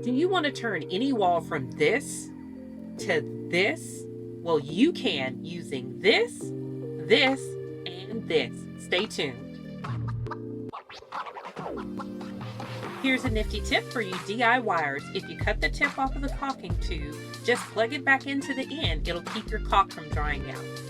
Do you want to turn any wall from this to this? Well, you can using this, this, and this. Stay tuned. Here's a nifty tip for you DIYers. If you cut the tip off of the caulking tube, just plug it back into the end. It'll keep your caulk from drying out.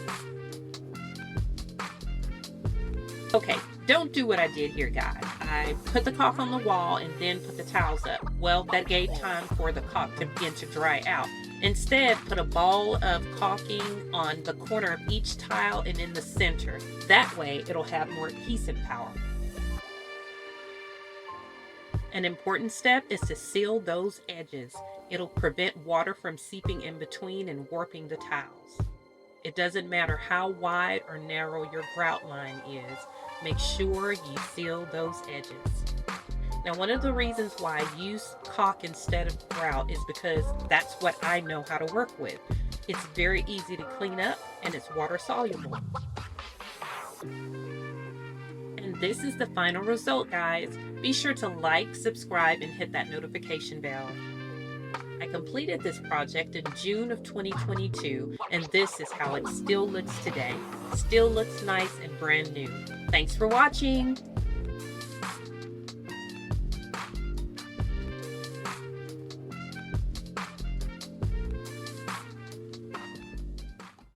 Okay, don't do what I did here, guys. I put the caulk on the wall and then put the towels up. Well, that gave time for the caulk to begin to dry out. Instead, put a ball of caulking on the corner of each tile and in the center. That way, it'll have more adhesive power. An important step is to seal those edges. It'll prevent water from seeping in between and warping the tiles. It doesn't matter how wide or narrow your grout line is, make sure you seal those edges. Now, one of the reasons why I use caulk instead of grout is because that's what I know how to work with. It's very easy to clean up and it's water soluble. And this is the final result, guys. Be sure to like, subscribe, and hit that notification bell. I completed this project in June of 2022, and this is how it still looks today. Still looks nice and brand new. Thanks for watching.